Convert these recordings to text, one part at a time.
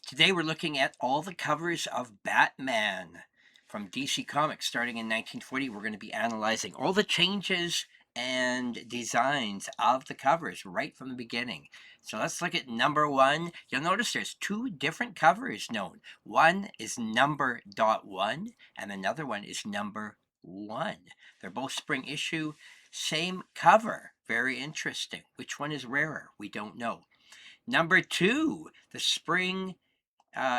Today we're looking at all the covers of Batman from DC Comics starting in 1940. We're going to be analyzing all the changes and designs of the covers right from the beginning. So let's look at number one. You'll notice there's two different covers known. One is number dot one and another one is number one. They're both spring issue, same cover. Very interesting. Which one is rarer? We don't know. Number two, the spring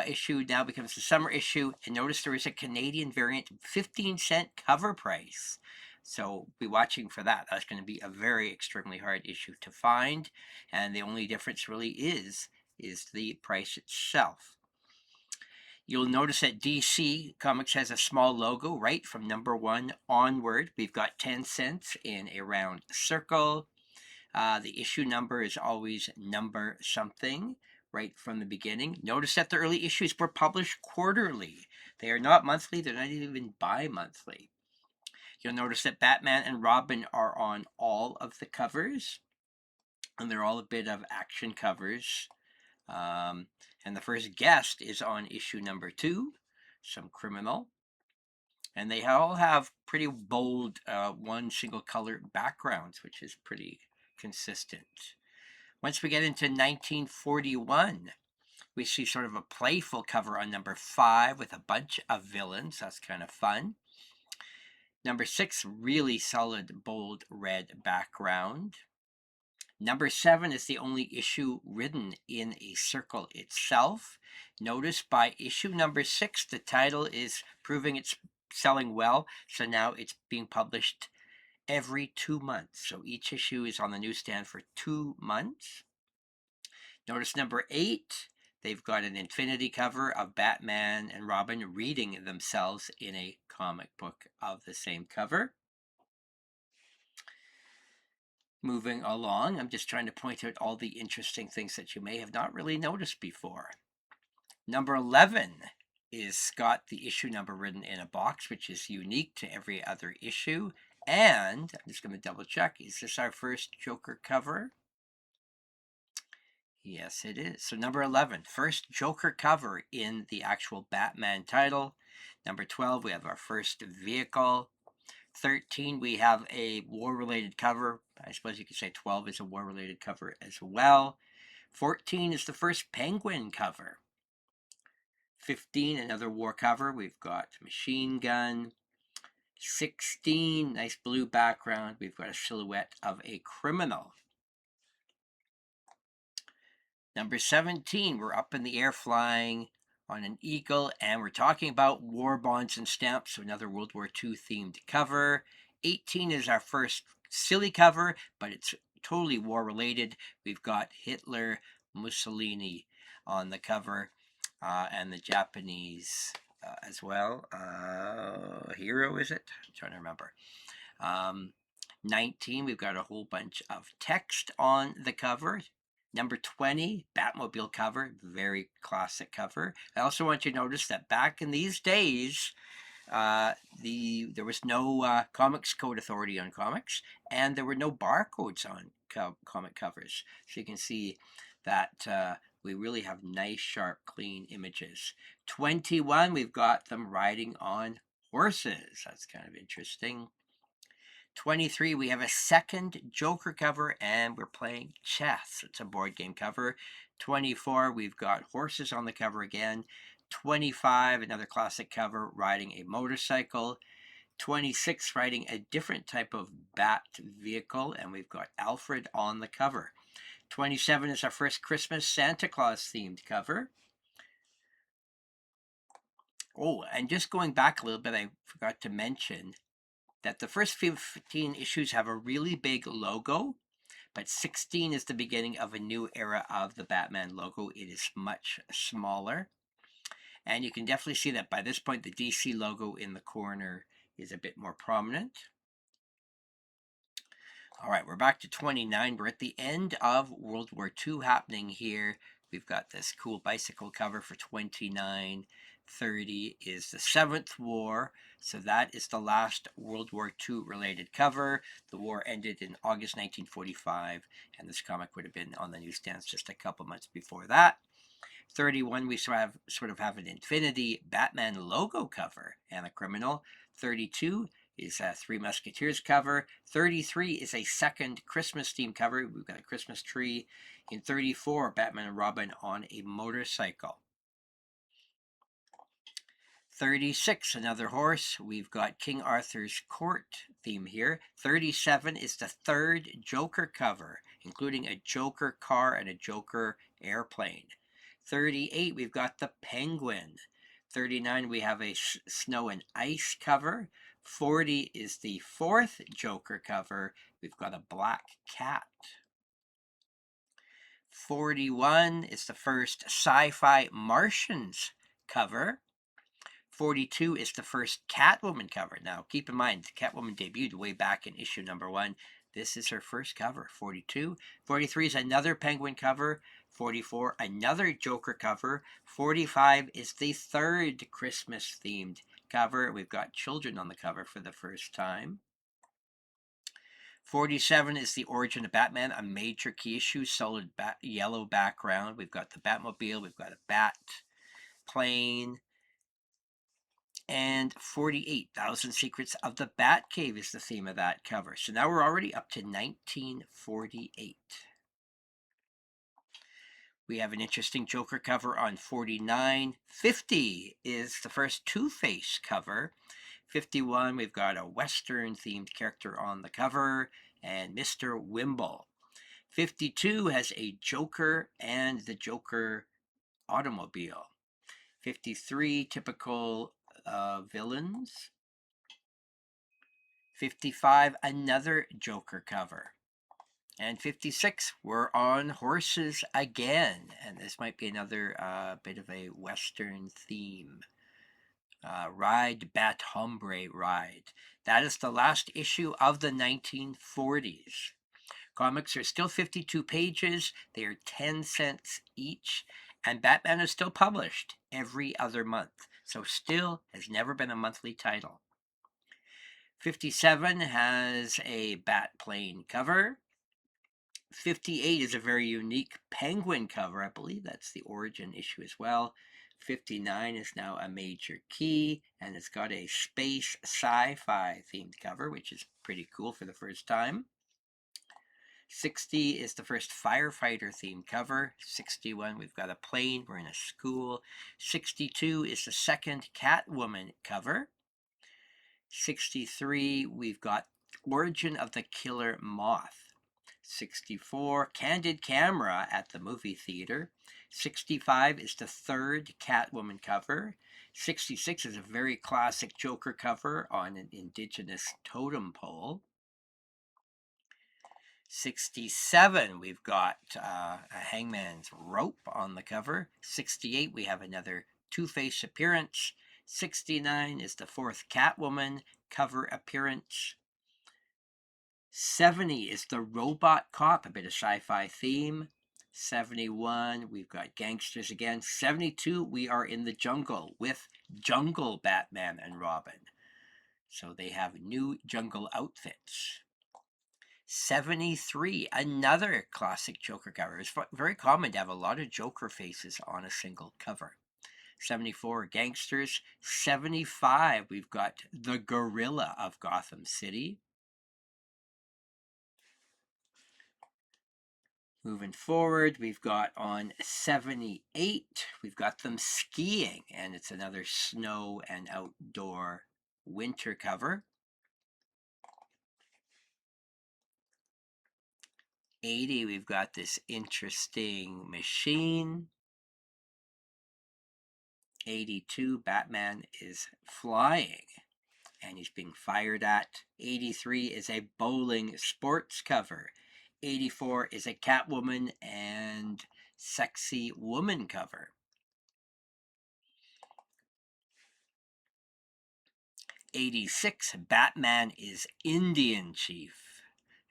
issue now becomes the summer issue. And notice there is a Canadian variant, 15-cent cover price. So be watching for that. That's going to be a very extremely hard issue to find. And the only difference really is the price itself. You'll notice that DC Comics has a small logo right from number one onward. We've got 10 cents in a round circle. The issue number is always number something right from the beginning. Notice that the early issues were published quarterly. They are not monthly, they're not even bi-monthly. You'll notice that Batman and Robin are on all of the covers, and they're all a bit of action covers. And the first guest is on issue number two, some criminal. And they all have pretty bold one single color backgrounds, which is pretty consistent. Once we get into 1941, we see sort of a playful cover on number five with a bunch of villains. That's kind of fun. Number six, really solid, bold red background. Number seven is the only issue written in a circle itself. Notice by issue number six, the title is proving it's selling well. So now it's being published every 2 months. So each issue is on the newsstand for 2 months. Notice number eight, they've got an infinity cover of Batman and Robin reading themselves in a comic book of the same cover. Moving along, I'm just trying to point out all the interesting things that you may have not really noticed before. Number 11 is got the issue number written in a box, which is unique to every other issue. And I'm just going to double check, is this our first Joker cover? Yes, it is. So number 11, first Joker cover in the actual Batman title. Number 12, we have our first vehicle. 13, we have a war-related cover. I suppose you could say 12 is a war-related cover as well. 14 is the first Penguin cover. 15, another war cover. We've got Machine Gun. 16, nice blue background. We've got a silhouette of a criminal. Number 17, we're up in the air flying on an eagle, and we're talking about war bonds and stamps, so another World War II themed cover. 18 is our first silly cover, but it's totally war related. We've got Hitler, Mussolini on the cover, and the Japanese as well. Hero, is it? I'm trying to remember. 19, we've got a whole bunch of text on the cover. Number 20, Batmobile cover, very classic cover. I also want you to notice that back in these days, there was no Comics Code Authority on comics, and there were no barcodes on comic covers. So you can see that we really have nice, sharp, clean images. 21, we've got them riding on horses. That's kind of interesting. 23, we have a second Joker cover, and we're playing chess. It's a board game cover. 24, we've got horses on the cover again. 25, another classic cover, riding a motorcycle. 26, riding a different type of bat vehicle, and we've got Alfred on the cover. 27 is our first Christmas Santa Claus themed cover. Oh, and just going back a little bit, I forgot to mention that the first 15 issues have a really big logo, but 16 is the beginning of a new era of the Batman logo. It is much smaller. And you can definitely see that by this point, the DC logo in the corner is a bit more prominent. All right, we're back to 29. We're at the end of World War II happening here. We've got this cool bicycle cover for 29. 30 is the Seventh War. So that is the last World War II related cover. The war ended in August 1945, and this comic would have been on the newsstands just a couple months before that. 31, we sort of have an Infinity Batman logo cover and a criminal. 32 is a Three Musketeers cover. 33 is a second Christmas theme cover. We've got a Christmas tree. In 34, Batman and Robin on a motorcycle. 36, another horse. We've got King Arthur's court theme here. 37 is the third Joker cover, including a Joker car and a Joker airplane. 38, we've got the Penguin. 39, we have a snow and ice cover. 40 is the fourth Joker cover. We've got a black cat. 41 is the first Sci-Fi Martians cover. 42 is the first Catwoman cover. Now, keep in mind, Catwoman debuted way back in issue number 1. This is her first cover, 42. 43 is another Penguin cover. 44, another Joker cover. 45 is the third Christmas-themed cover. We've got children on the cover for the first time. 47 is the origin of Batman, a major key issue, solid yellow background. We've got the Batmobile, we've got a bat plane. And 48,000 Secrets of the Batcave is the theme of that cover. So now we're already up to 1948. We have an interesting Joker cover on 49. 50 is the first Two-Face cover. 51, we've got a Western-themed character on the cover, and Mr. Wimble. 52 has a Joker and the Joker automobile. 53, typical villains. 55, another Joker cover. And 56, we're on horses again. And this might be another bit of a Western theme. Ride, Bat Hombre, Ride. That is the last issue of the 1940s. Comics are still 52 pages. They are 10 cents each. And Batman is still published every other month. So still has never been a monthly title. 57 has a bat plane cover. 58 is a very unique Penguin cover. I believe that's the origin issue as well. 59 is now a major key, and it's got a space sci-fi themed cover, which is pretty cool for the first time. 60 is the first firefighter themed cover. 61, we've got a plane, we're in a school. 62 is the second Catwoman cover. 63, we've got Origin of the Killer Moth. 64, Candid Camera at the movie theater. 65 is the third Catwoman cover. 66 is a very classic Joker cover on an indigenous totem pole. 67, we've got a hangman's rope on the cover. 68, we have another Two-Face appearance. 69 is the fourth Catwoman cover appearance. 70 is the Robot Cop, a bit of sci-fi theme. 71, we've got gangsters again. 72, we are in the jungle with Jungle Batman and Robin. So they have new jungle outfits. 73, another classic Joker cover. It's very common to have a lot of Joker faces on a single cover. 74, Gangsters. 75, we've got the Gorilla of Gotham City. Moving forward, we've got on 78, we've got them skiing, and it's another snow and outdoor winter cover. 80, we've got this interesting machine. 82, Batman is flying and he's being fired at. 83 is a bowling sports cover. 84 is a Catwoman and sexy woman cover. 86, Batman is Indian Chief.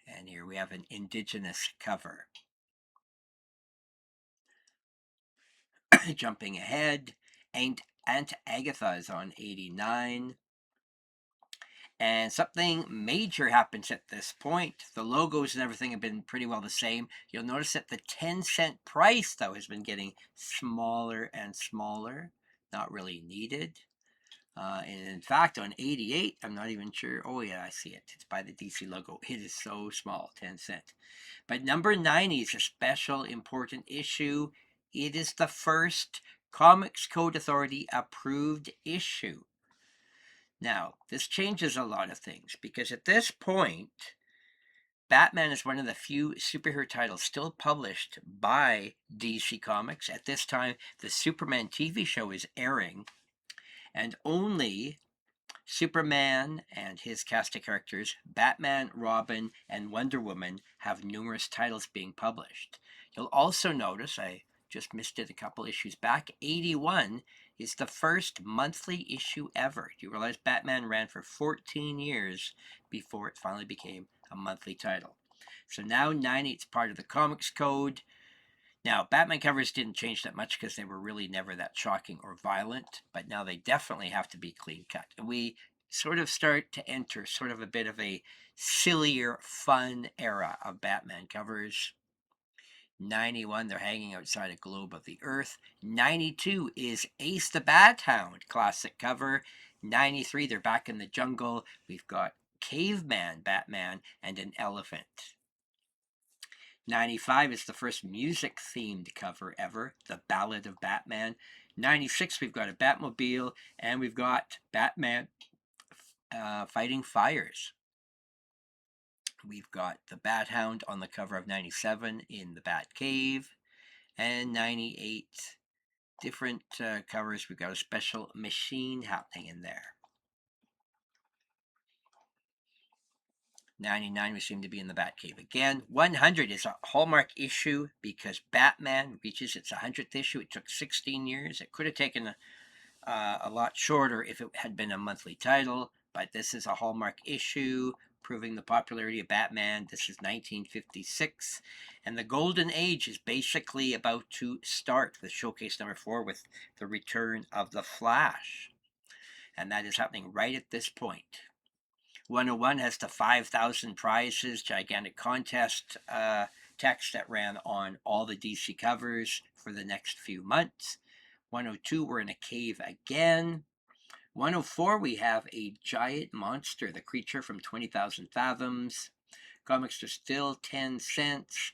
And here we have an indigenous cover. Jumping ahead, Aunt Agatha is on 89. And something major happens at this point. The logos and everything have been pretty well the same. You'll notice that the 10-cent price, though, has been getting smaller and smaller. Not really needed. And in fact, on 88, I'm not even sure. Oh, yeah, I see it. It's by the DC logo. It is so small, 10 cent. But number 90 is a special important issue. It is the first Comics Code Authority approved issue. Now, this changes a lot of things because at this point, Batman is one of the few superhero titles still published by DC Comics. At this time, the Superman TV show is airing, and only Superman and his cast of characters, Batman, Robin, and Wonder Woman, have numerous titles being published. You'll also notice, I just missed it a couple issues back, 81 is the first monthly issue ever. Do you realize Batman ran for 14 years before it finally became a monthly title? So now 90, it's part of the Comics Code. Now, Batman covers didn't change that much because they were really never that shocking or violent, but now they definitely have to be clean cut. And we sort of start to enter sort of a bit of a sillier, fun era of Batman covers. 91, they're hanging outside a globe of the Earth. 92 is Ace the Bat Hound, classic cover. 93, they're back in the jungle. We've got Caveman Batman and an elephant. 95 is the first music themed cover ever, The Ballad of Batman. 96, we've got a Batmobile, and we've got Batman fighting fires. We've got the Bat Hound on the cover of 97 in the Bat Cave, and 98 different covers. We've got a special machine happening in there. 99, we seem to be in the Batcave again. 100 is a Hallmark issue because Batman reaches its 100th issue. It took 16 years. It could have taken a lot shorter if it had been a monthly title, but this is a Hallmark issue proving the popularity of Batman. This is 1956, and the Golden Age is basically about to start with showcase number 4 with the return of the Flash, and that is happening right at this point. 101 has the 5,000 prizes gigantic contest text that ran on all the DC covers for the next few months. 102, we're in a cave again. 104, we have a giant monster, the creature from 20,000 Fathoms. Comics are still 10 cents.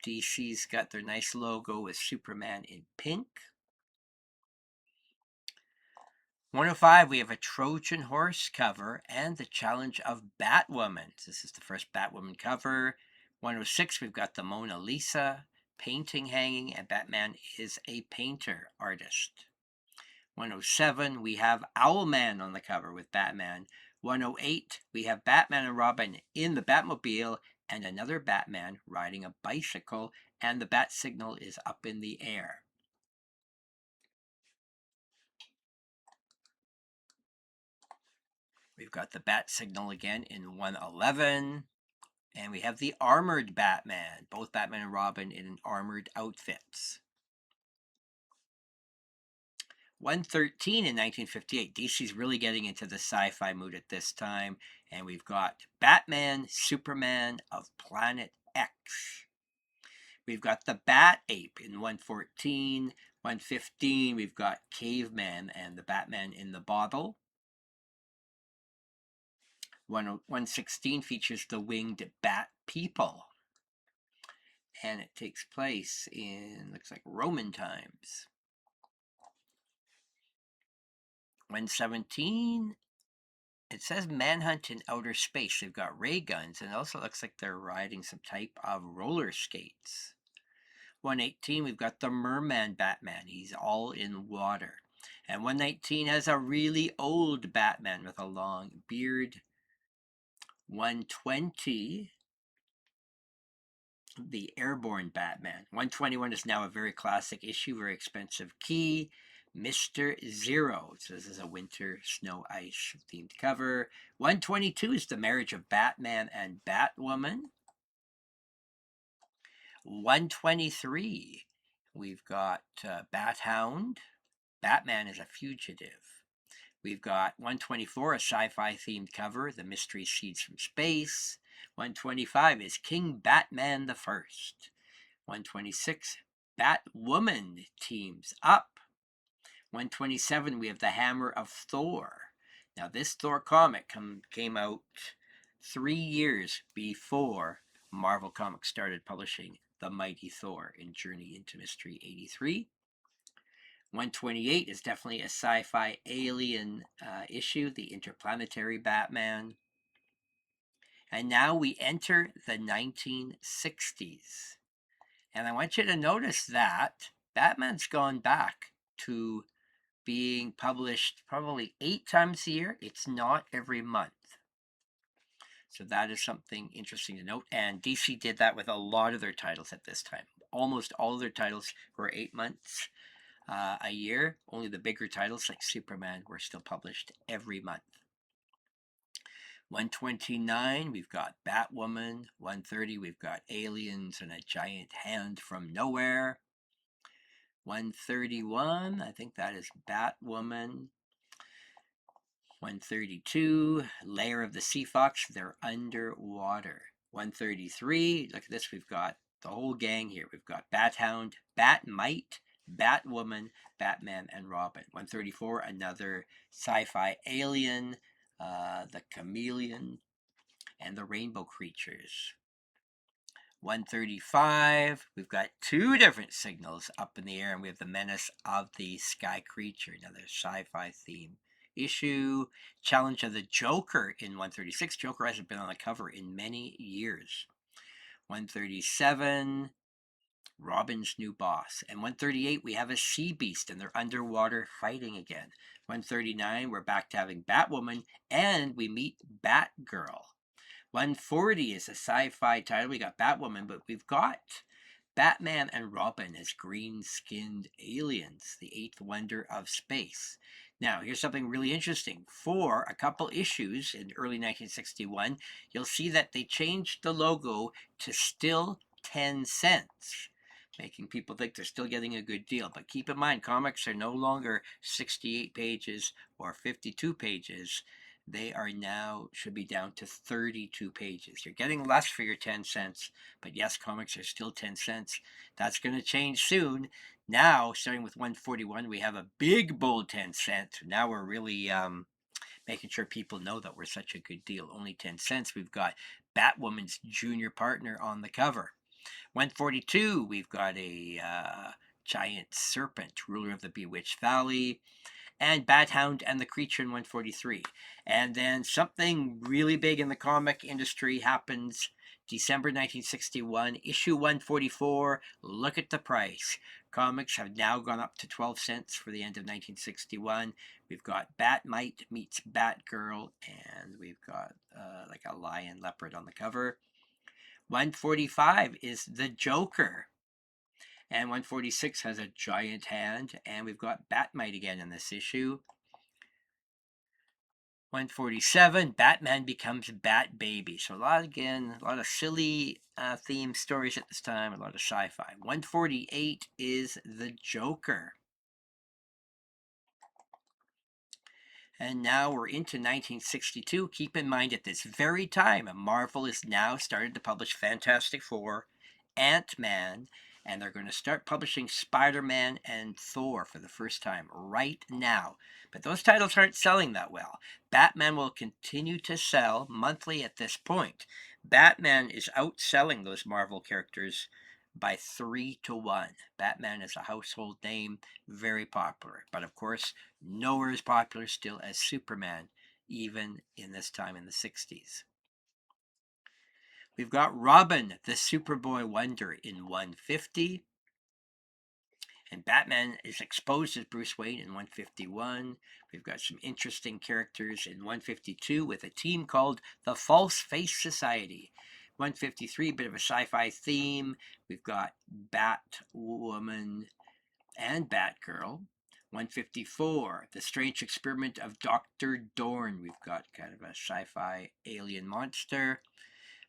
DC's got their nice logo with Superman in pink. 105, we have a Trojan horse cover and the challenge of Batwoman. This is the first Batwoman cover. 106, we've got the Mona Lisa painting hanging, and Batman is a painter artist. 107, we have Owlman on the cover with Batman. 108, we have Batman and Robin in the Batmobile and another Batman riding a bicycle, and the bat signal is up in the air. We've got the bat signal again in 111. And we have the armored Batman, both Batman and Robin in armored outfits. 113 in 1958. DC's really getting into the sci-fi mood at this time. And we've got Batman, Superman of Planet X. We've got the Bat Ape in 114. 115, we've got Caveman and the Batman in the bottle. 116 features the winged Bat People. And it takes place in, looks like, Roman times. 117, it says Manhunt in outer space. They've got ray guns, and it also looks like they're riding some type of roller skates. 118, we've got the Merman Batman. He's all in water. And 119 has a really old Batman with a long beard. 120, the Airborne Batman. 121 is now a very classic issue, very expensive key. Mr. Zero. So this is a winter snow ice themed cover. 122 is the marriage of Batman and Batwoman. 123, we've got Bat Hound. Batman is a fugitive. We've got 124, a sci-fi themed cover, The Mystery Seeds from Space. 125 is King Batman the First. 126, Batwoman teams up. 127, we have The Hammer of Thor. Now, this Thor comic came out 3 years before Marvel Comics started publishing The Mighty Thor in Journey into Mystery 83. 128 is definitely a sci-fi alien issue, the Interplanetary Batman. And now we enter the 1960s. And I want you to notice that Batman's gone back to being published probably 8 times a year. It's not every month. So that is something interesting to note. And DC did that with a lot of their titles at this time. Almost all of their titles were 8 months a year. Only the bigger titles like Superman were still published every month. 129, we've got Batwoman. 130, we've got Aliens and a Giant Hand from Nowhere. 131, I think that is Batwoman. 132, Lair of the Sea Fox, they're underwater. 133, look at this, we've got the whole gang here. We've got Bathound, Batmite, Batwoman, Batman, and Robin. 134, another sci-fi alien, the Chameleon, and the Rainbow Creatures. 135, we've got 2 different signals up in the air, and we have the Menace of the Sky Creature, another sci-fi theme issue. Challenge of the Joker in 136. Joker hasn't been on the cover in many years. 137, Robin's New Boss. And 138, we have a sea beast and they're underwater fighting again. 139, we're back to having Batwoman and we meet Batgirl. 140 is a sci-fi title. We got Batwoman, but we've got Batman and Robin as green-skinned aliens, the 8th wonder of space. Now, here's something really interesting. For a couple issues in early 1961, you'll see that they changed the logo to still 10 cents, making people think they're still getting a good deal. But keep in mind, comics are no longer 68 pages or 52 pages. They are now, should be down to 32 pages. You're getting less for your 10 cents, but yes, comics are still 10 cents. That's going to change soon. Now, starting with 141, we have a big, bold 10 cent. Now we're really making sure people know that we're such a good deal. Only 10 cents. We've got Batwoman's junior partner on the cover. 142, we've got a giant serpent, ruler of the Bewitched Valley, and Bathound and the Creature in 143. And then something really big in the comic industry happens December 1961, issue 144. Look at the price. Comics have now gone up to 12 cents for the end of 1961. We've got Batmite meets Batgirl, and we've got like a lion leopard on the cover. 145 is the Joker. And 146 has a giant hand, and we've got Batmite again in this issue. 147, Batman becomes Bat Baby. So a lot of silly theme stories at this time, a lot of sci-fi. 148 is the Joker. And now we're into 1962. Keep in mind at this very time, Marvel is now started to publish Fantastic Four, Ant-Man, and they're going to start publishing Spider-Man and Thor for the first time right now. But those titles aren't selling that well. Batman will continue to sell monthly at this point. Batman is outselling those Marvel characters by 3-1. Batman is a household name, very popular. But of course, nowhere as popular still as Superman, even in this time in the 60s. We've got Robin, the Superboy Wonder in 150. And Batman is exposed as Bruce Wayne in 151. We've got some interesting characters in 152 with a team called the False Face Society. 153, bit of a sci-fi theme. We've got Batwoman and Batgirl. 154, The Strange Experiment of Dr. Dorn. We've got kind of a sci-fi alien monster.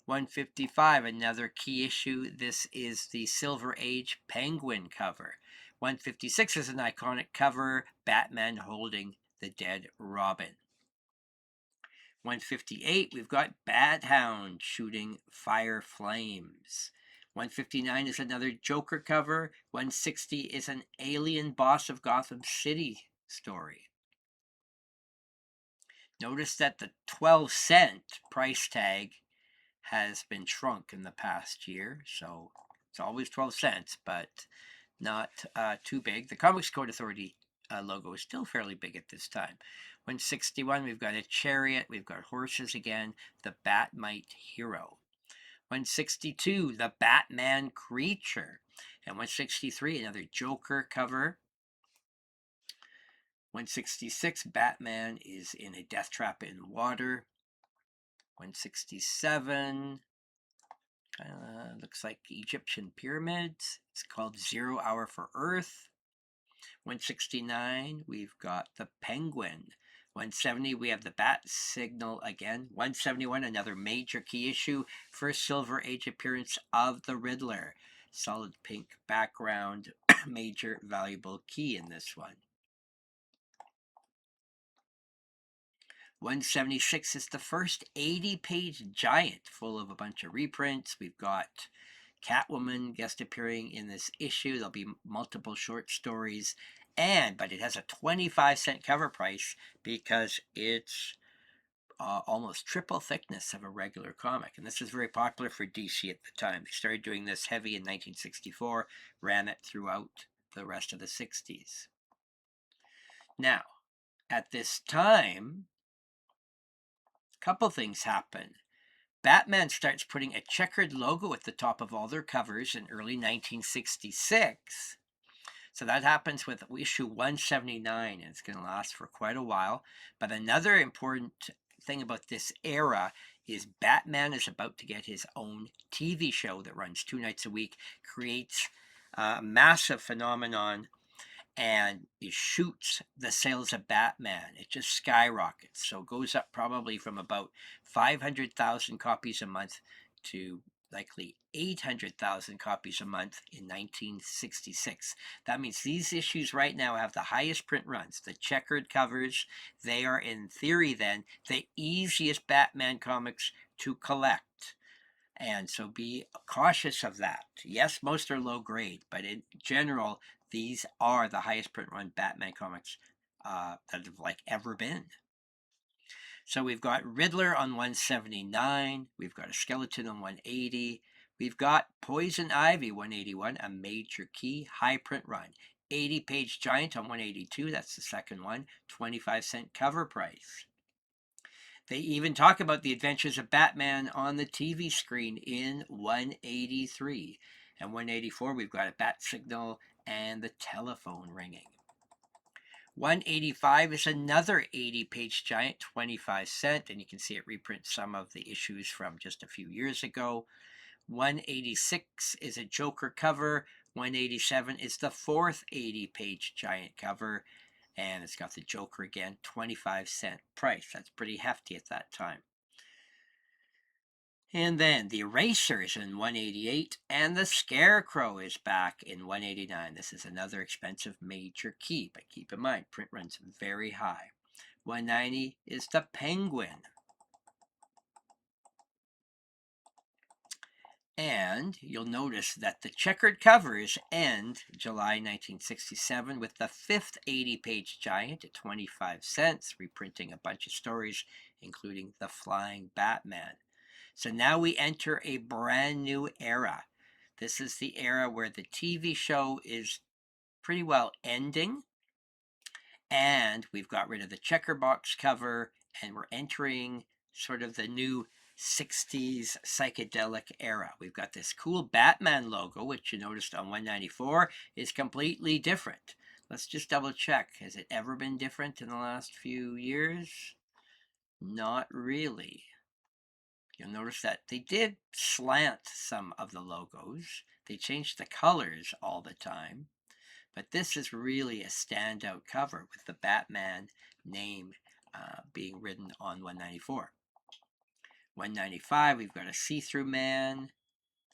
155, another key issue. This is the Silver Age Penguin cover. 156 is an iconic cover, Batman holding the dead Robin. 158, we've got Bad Hound shooting fire flames. 159 is another Joker cover. 160 is an alien boss of Gotham City story. Notice that the 12-cent price tag has been shrunk in the past year, so it's always 12 cents, but not too big. The Comics Code Authority logo is still fairly big at this time. 161, we've got a chariot, we've got horses again, the Batmite hero. 162, the Batman creature. And 163, another Joker cover. 166, Batman is in a death trap in water. 167, looks like Egyptian pyramids. It's called 0 Hour for Earth. 169, we've got the Penguin. 170, we have the Bat Signal again. 171, another major key issue, first Silver Age appearance of the Riddler. Solid pink background, major valuable key in this one. 176 is the first 80-page giant full of a bunch of reprints. We've got Catwoman guest appearing in this issue. There'll be multiple short stories, but it has a 25-cent cover price because it's almost triple thickness of a regular comic. And this was very popular for DC at the time. They started doing this heavy in 1964, ran it throughout the rest of the 60s. Now, at this time, a couple things happen. Batman starts putting a checkered logo at the top of all their covers in early 1966. So that happens with issue 179, and it's going to last for quite a while. But another important thing about this era is Batman is about to get his own TV show that runs 2 nights a week, creates a massive phenomenon, and it shoots the sales of Batman. It just skyrockets. So it goes up probably from about 500,000 copies a month to likely 800,000 copies a month in 1966. That means these issues right now have the highest print runs, the checkered covers. They are, in theory, then, the easiest Batman comics to collect. And so be cautious of that. Yes, most are low grade, but in general, these are the highest print run Batman comics that have ever been. So we've got Riddler on 179. We've got a skeleton on 180. We've got Poison Ivy 181, a major key, high print run. 80-page giant on 182. That's the second one. 25-cent cover price. They even talk about the adventures of Batman on the TV screen in 183. And 184, we've got a bat signal and the telephone ringing. 185 is another 80-page giant, 25-cent, and you can see it reprints some of the issues from just a few years ago. 186 is a Joker cover. 187 is the fourth 80-page giant cover, and it's got the Joker again, 25-cent price. That's pretty hefty at that time. And then the Eraser is in 188, and the Scarecrow is back in 189. This is another expensive major key, but keep in mind, print runs very high. 190 is the Penguin. And you'll notice that the checkered covers end July 1967 with the fifth 80-page giant at 25 cents, reprinting a bunch of stories, including The Flying Batman. So now we enter a brand new era. This is the era where the TV show is pretty well ending, and we've got rid of the checker box cover, and we're entering sort of the new 60s psychedelic era. We've got this cool Batman logo, which you noticed on 194 is completely different. Let's just double check. Has it ever been different in the last few years? Not really. You'll notice that they did slant some of the logos. They changed the colors all the time. But this is really a standout cover with the Batman name being written on 194. 195, we've got a see-through man.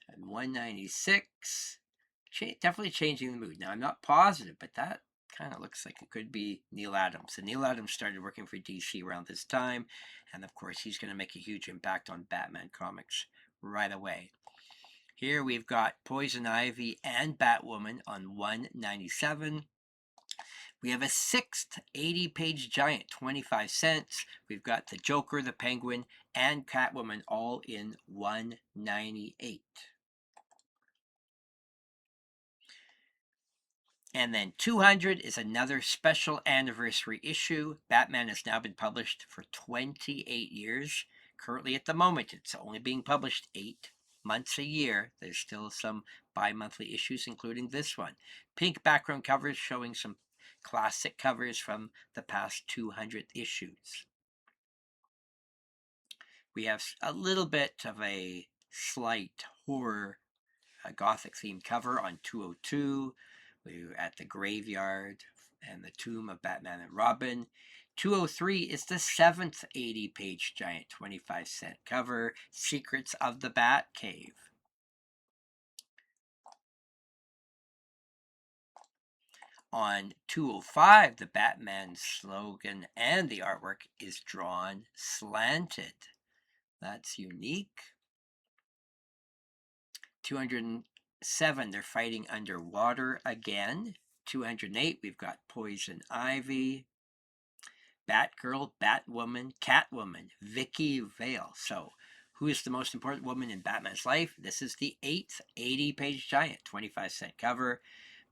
And 196, definitely changing the mood. Now, I'm not positive, but that kind of looks like it could be Neil Adams. And Neil Adams started working for DC around this time, and of course he's going to make a huge impact on Batman comics right away. Here we've got Poison Ivy and Batwoman on 197. We have a sixth 80-page giant, 25 cents. We've got the Joker, the Penguin, and Catwoman all in 198. And then 200 is another special anniversary issue. Batman has now been published for 28 years. Currently, at the moment, it's only being published 8 months a year. There's still some bi-monthly issues, including this one. Pink background covers showing some classic covers from the past 200 issues. We have a little bit of a slight horror gothic themed cover on 202. We're at the graveyard and the tomb of Batman and Robin. 203 is the seventh 80-page giant 25-cent cover, Secrets of the Batcave. On 205, the Batman slogan and the artwork is drawn slanted. That's unique. 207, they're fighting underwater again. 208, we've got Poison Ivy, Batgirl, Batwoman, Catwoman, Vicky Vale. So, who is the most important woman in Batman's life? This is the 8th 80-page giant, 25-cent cover.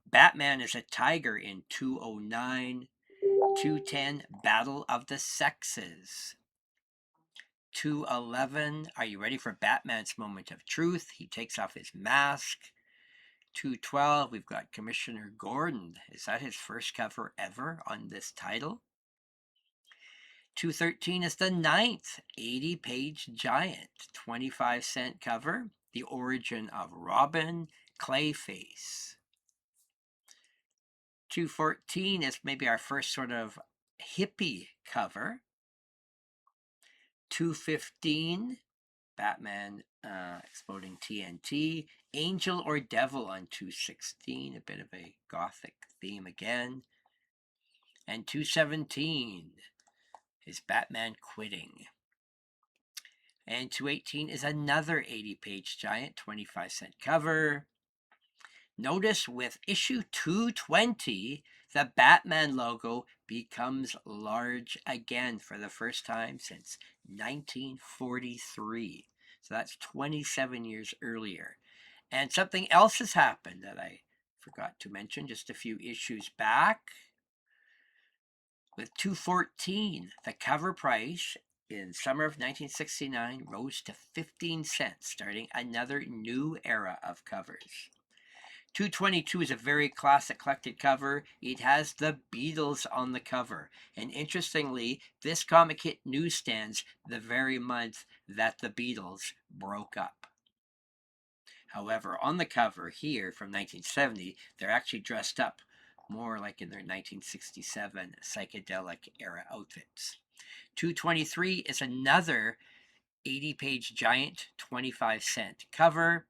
Batman is a tiger in 209. 210, Battle of the Sexes. 211, are you ready for Batman's moment of truth? He takes off his mask. 212, we've got Commissioner Gordon. Is that his first cover ever on this title? 213 is the 9th 80-page giant, 25-cent cover. The Origin of Robin, Clayface. 214 is maybe our first sort of hippie cover. 215, Batman exploding TNT. Angel or Devil on 216, a bit of a gothic theme again. And 217 is Batman quitting. And 218 is another 80-page giant, 25-cent cover. Notice with issue 220, the Batman logo becomes large again for the first time since 1943. So that's 27 years earlier. And something else has happened that I forgot to mention just a few issues back. With 214, the cover price in summer of 1969 rose to 15 cents, starting another new era of covers. 222 is a very classic collected cover. It has the Beatles on the cover. And interestingly, this comic hit newsstands the very month that the Beatles broke up. However, on the cover here from 1970, they're actually dressed up more like in their 1967 psychedelic era outfits. 223 is another 80-page giant 25-cent cover.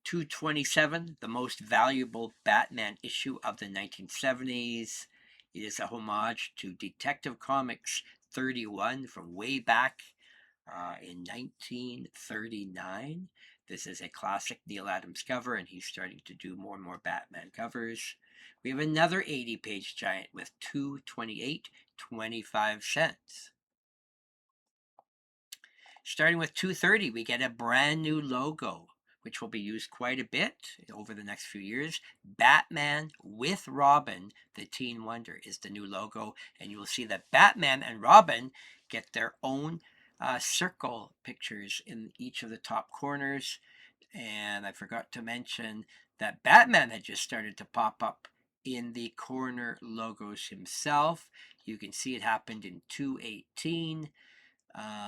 227, the most valuable Batman issue of the 1970s. It is a homage to Detective Comics 31 from way back in 1939. This is a classic Neil Adams cover, and he's starting to do more and more Batman covers. We have another 80-page giant with 228, 25 cents. Starting with 230, we get a brand new logo, which will be used quite a bit over the next few years. Batman with Robin, the Teen Wonder, is the new logo. And you will see that Batman and Robin get their own circle pictures in each of the top corners. And I forgot to mention that Batman had just started to pop up in the corner logos himself. You can see it happened in 218.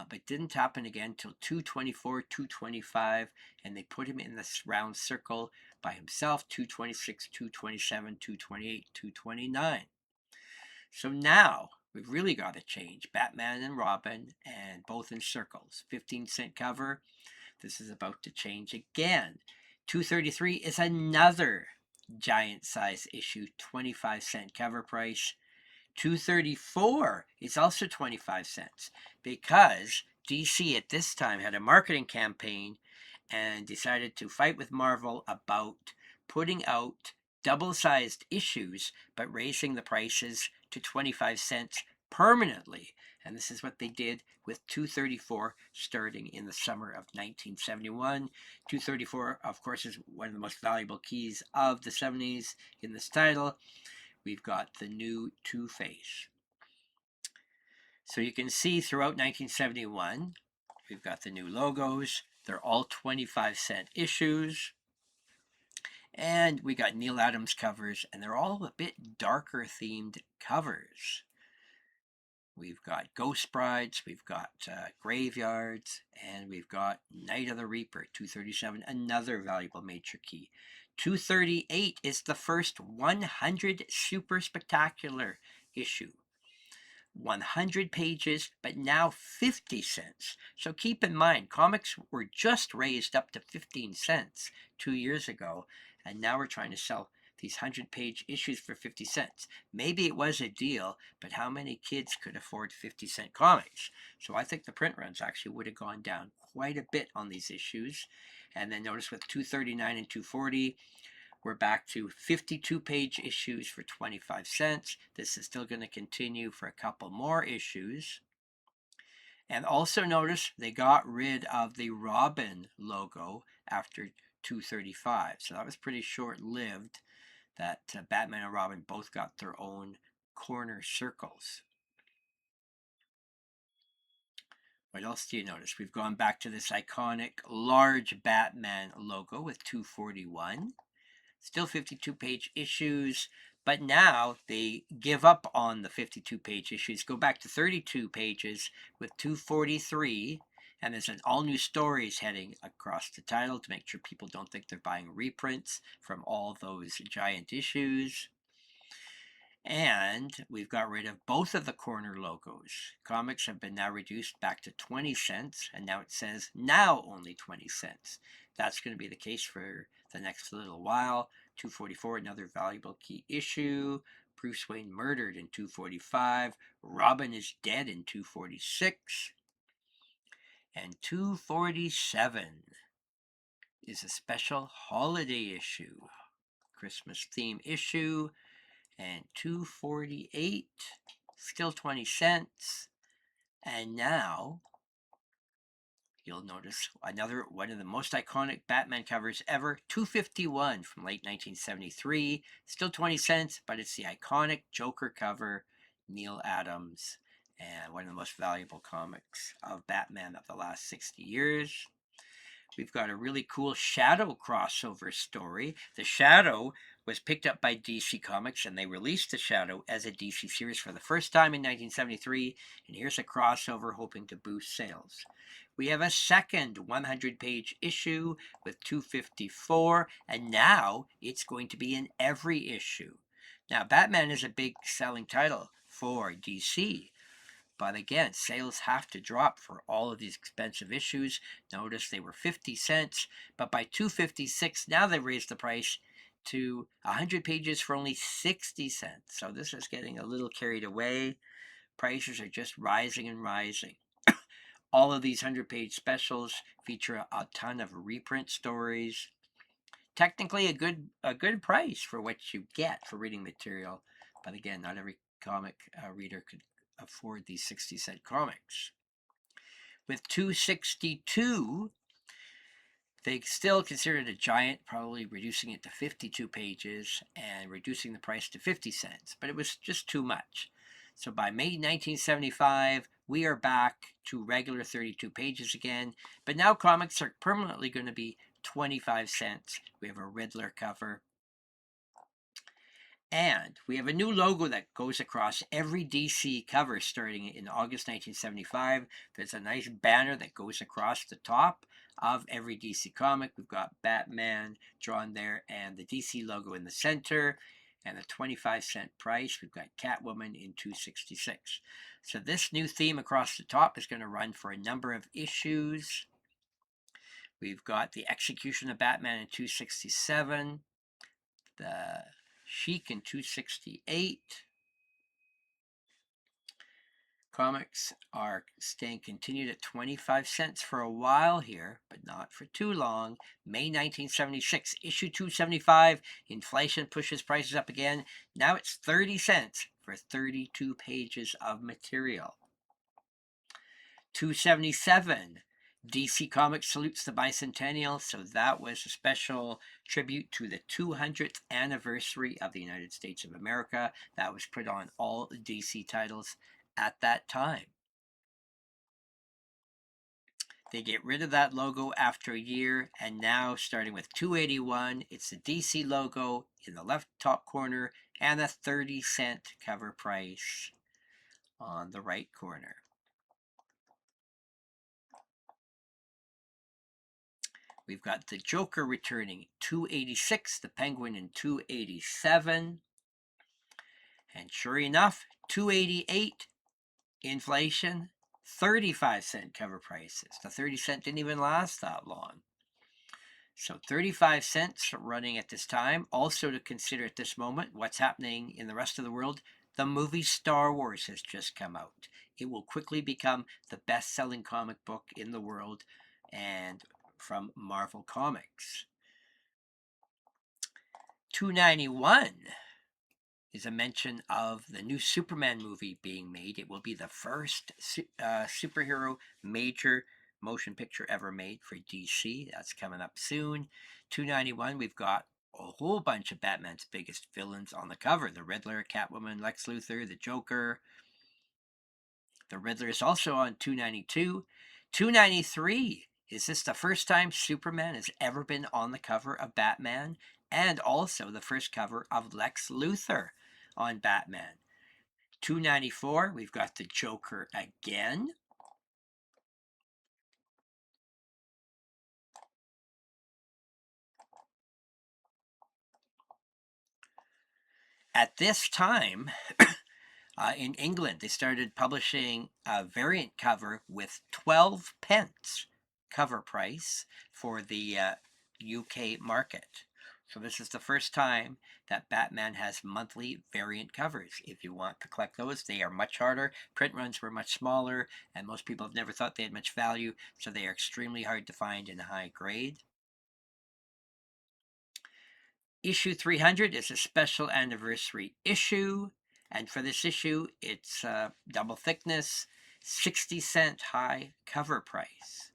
But didn't happen again till 224, 225, and they put him in this round circle by himself, 226, 227, 228, 229. So now we've really got to change Batman and Robin, and both in circles. 15-cent cover. This is about to change again. 233 is another giant size issue, 25-cent cover price. 234 is also 25 cents because DC at this time had a marketing campaign and decided to fight with Marvel about putting out double-sized issues but raising the prices to 25 cents permanently. And this is what they did with 234 starting in the summer of 1971. 234, of course, is one of the most valuable keys of the 70s in this title. We've got the new Two-Face. So you can see throughout 1971, we've got the new logos. They're all 25-cent issues. And we got Neil Adams covers, and they're all a bit darker themed covers. We've got Ghost Brides, we've got Graveyards, and we've got Night of the Reaper, 237, another valuable major key. 238 is the first 100 super spectacular issue. 100 pages, but now 50 cents. So keep in mind, comics were just raised up to 15 cents 2 years ago, and now we're trying to sell these 100-page issues for 50 cents. Maybe it was a deal, but how many kids could afford 50-cent comics? So I think the print runs actually would have gone down quite a bit on these issues. And then notice with 239 and 240, we're back to 52-page issues for 25 cents. This is still going to continue for a couple more issues. And also notice they got rid of the Robin logo after 235. So that was pretty short-lived that Batman and Robin both got their own corner circles. What else do you notice? We've gone back to this iconic large Batman logo with 241. Still 52-page issues, but now they give up on the 52-page issues, go back to 32 pages with 243, and there's an all-new stories heading across the title to make sure people don't think they're buying reprints from all those giant issues. And we've got rid of both of the corner logos. Comics have been now reduced back to 20 cents, and now it says now only 20 cents. That's going to be the case for the next little while. 244, another valuable key issue. Bruce Wayne murdered in 245. Robin is dead in 246. And 247 is a special holiday issue, Christmas theme issue. And 248, still 20 cents. And now you'll notice another one of the most iconic Batman covers ever, 251 from late 1973, still 20 cents, but it's the iconic Joker cover, Neil Adams, and one of the most valuable comics of Batman of the last 60 years. We've got a really cool Shadow crossover story. The Shadow was picked up by DC Comics, and they released the Shadow as a DC series for the first time in 1973. And here's a crossover hoping to boost sales. We have a second 100-page issue with 254, and now it's going to be in every issue. Now, Batman is a big selling title for DC. But again, sales have to drop for all of these expensive issues. Notice they were 50 cents, but by 256, now they've raised the price to 100 pages for only 60 cents. So this is getting a little carried away. Prices are just rising and rising. All of these 100-page specials feature a ton of reprint stories. Technically a good price for what you get for reading material. But again, not every comic reader could afford these 60-cent comics. With 262, they still considered it a giant, probably reducing it to 52 pages and reducing the price to 50 cents, but it was just too much. So by May 1975, we are back to regular 32 pages again, but now comics are permanently going to be 25 cents. We have a Riddler cover. And we have a new logo that goes across every DC cover starting in August 1975. There's a nice banner that goes across the top of every DC comic. We've got Batman drawn there and the DC logo in the center and a 25-cent price. We've got Catwoman in 266. So this new theme across the top is going to run for a number of issues. We've got the execution of Batman in 267. the Chic in 268. Comics are staying continued at 25 cents for a while here, but not for too long. May 1976, issue 275. Inflation pushes prices up again. Now it's 30 cents for 32 pages of material. 277. DC Comics salutes the bicentennial, so that was a special tribute to the 200th anniversary of the United States of America. That was put on all DC titles at that time. They get rid of that logo after a year, and now starting with 281, it's the DC logo in the left top corner and a 30-cent cover price on the right corner. We've got the Joker returning, 286, the Penguin in 287. And sure enough, 288, inflation, 35-cent cover prices. The 30-cent didn't even last that long. So 35 cents running at this time. Also to consider at this moment, what's happening in the rest of the world. The movie Star Wars has just come out. It will quickly become the best-selling comic book in the world, and from Marvel Comics. 291 is a mention of the new Superman movie being made. It will be the first superhero major motion picture ever made for DC. That's coming up soon. 291, we've got a whole bunch of Batman's biggest villains on the cover. The Riddler, Catwoman, Lex Luthor, the Joker. The Riddler is also on 292. 293, is this the first time Superman has ever been on the cover of Batman? And also the first cover of Lex Luthor on Batman. 294, we've got the Joker again. At this time, in England, they started publishing a variant cover with 12 pence cover price for the UK market. So this is the first time that Batman has monthly variant covers. If you want to collect those, they are much harder. Print runs were much smaller, and most people have never thought they had much value, so they are extremely hard to find in high grade. Issue 300 is a special anniversary issue, and for this issue, it's double thickness, 60-cent high cover price.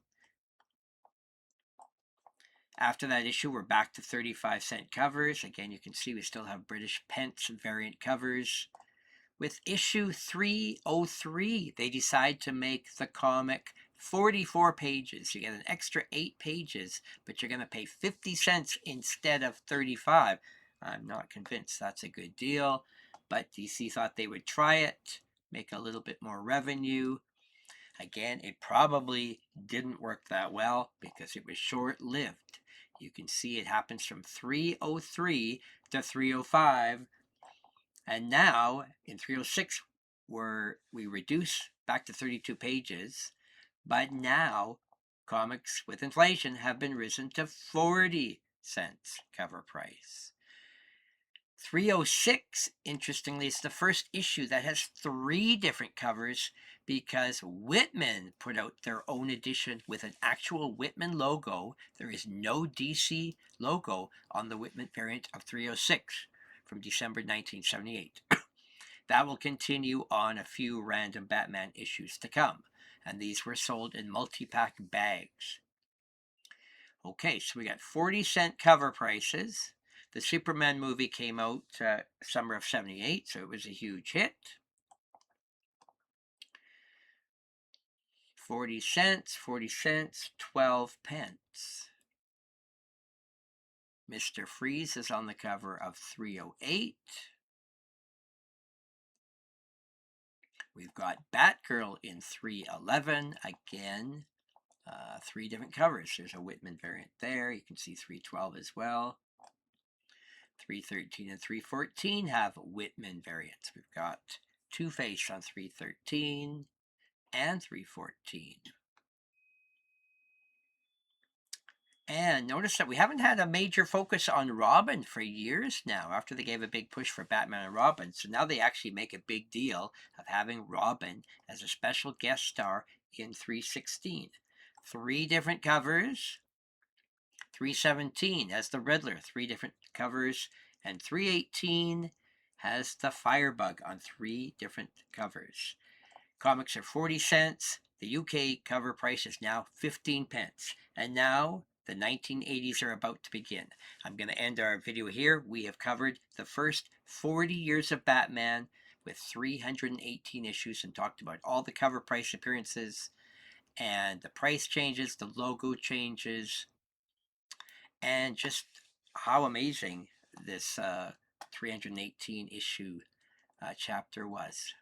After that issue, we're back to 35-cent covers. Again, you can see we still have British pence variant covers. With issue 303, they decide to make the comic 44 pages. You get an extra 8 pages, but you're going to pay 50 cents instead of 35. I'm not convinced that's a good deal, but DC thought they would try it, make a little bit more revenue. Again, it probably didn't work that well because it was short-lived. You can see it happens from 303 to 305, and now in 306 we reduce back to 32 pages, but now comics with inflation have been risen to 40 cents cover price. 306, interestingly, is the first issue that has 3 different covers because Whitman put out their own edition with an actual Whitman logo. There is no DC logo on the Whitman variant of 306 from December 1978. That will continue on a few random Batman issues to come, and these were sold in multi-pack bags. Okay, so we got 40-cent cover prices. The Superman movie came out summer of 78, so it was a huge hit. 40 cents, 40 cents, 12 pence. Mr. Freeze is on the cover of 308. We've got Batgirl in 311. Again, 3 different covers. There's a Whitman variant there. You can see 312 as well. 313 and 314 have Whitman variants. We've got Two-Face on 313 and 314. And notice that we haven't had a major focus on Robin for years now, after they gave a big push for Batman and Robin. So now they actually make a big deal of having Robin as a special guest star in 316. Three different covers. 317 has the Riddler, three different covers. And 318 has the Firebug on three different covers. Comics are 40 cents. The UK cover price is now 15 pence. And now the 1980s are about to begin. I'm going to end our video here. We have covered the first 40 years of Batman with 318 issues and talked about all the cover price appearances and the price changes, the logo changes, and just how amazing this 318 issue chapter was.